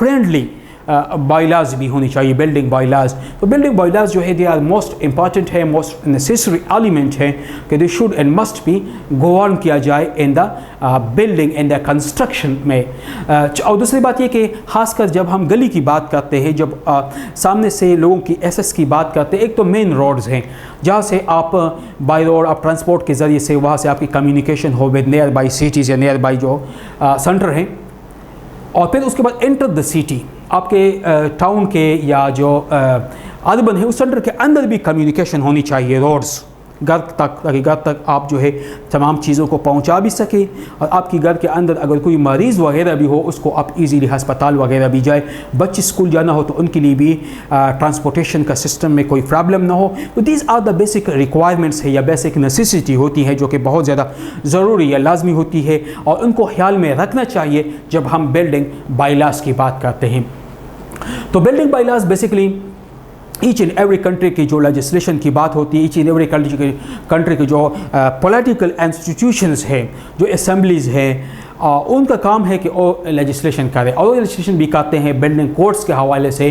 Friendly बायलाज भी होनी चाहिए, बिल्डिंग बायलाज। तो बिल्डिंग बायलाज जो है दे आर मोस्ट इंपॉर्टेंट है, मोस्ट नेसेसरी एलिमेंट है कि they should and must be go on किया जाए in the building in the construction में। और दूसरी बात ये कि खासकर जब हम गली की बात करते हैं, जब सामने से लोगों की एक्सेस की बात करते हैं, एक तो मेन रोड्स हैं जहाँ से आप बाई रोड आप ट्रांसपोर्ट के ज़रिए से वहाँ से आपकी कम्युनिकेशन हो विद नियर बाई सिटीज़ या नियर बाई जो सेंटर हैं, और फिर उसके बाद एंटर द सिटी, आपके टाउन के या जो अर्बन है उस सेंटर के अंदर भी कम्युनिकेशन होनी चाहिए रोड्स घर तक, ताकि घर तक आप जो है तमाम चीज़ों को पहुंचा भी सके, और आपके घर के अंदर अगर कोई मरीज़ वगैरह भी हो उसको आप इजीली अस्पताल वगैरह भी जाए, बच्चे स्कूल जाना हो तो उनके लिए भी ट्रांसपोर्टेशन का सिस्टम में कोई प्रॉब्लम ना हो। तो these are the basic requirements है या बेसिक नेसेसिटी होती है जो कि बहुत ज़्यादा ज़रूरी या लाजमी होती है, और उनको ख्याल में रखना चाहिए जब हम बिल्डिंग बायलाज की बात करते हैं। तो building bylaws basically each and every country की जो लेजिस्लेशन की बात होती है, ईच एंड एवरी कंट्री की जो पॉलिटिकल इंस्टीट्यूशंस हैं, जो असेंबलीज़ हैं, उनका काम है कि वो लेजिस्लेशन करें, और वो लेजिस्लेशन भी करते हैं बिल्डिंग कोड्स के हवाले से।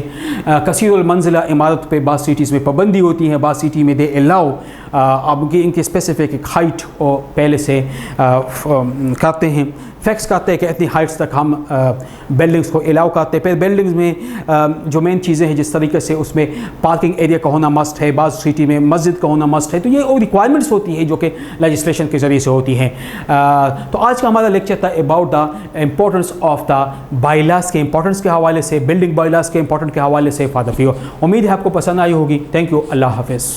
कसीरुल मंजिला इमारत पे बाद सिटीज़ में पाबंदी होती है, बाद सिटी में दे अलाउ अब इनकी स्पेसिफिक हाइट और पहले से करते हैं, फिक्स करते हैं कि इतनी हाइट्स तक हम बिल्डिंग्स को अलाउ करते हैं। फिर बिल्डिंग्स में जो मेन चीज़ें हैं जिस तरीके से उसमें पार्किंग एरिया का होना मस्ट है, बाद सिटी में मस्जिद का होना मस्ट है, तो ये वो रिक्वायरमेंट्स होती है जो कि लेजिस्लेशन के ज़रिए से होती हैं। तो आज का हमारा लेक्चर था about the importance of the bylaws के इम्पोर्टेंस के हवाले से, बिल्डिंग बायलाज के इम्पोर्टेंस के हवाले से फॉर द फ्यूचर। उम्मीद है आपको पसंद आई होगी। थैंक यू, अल्लाह हाफिज़।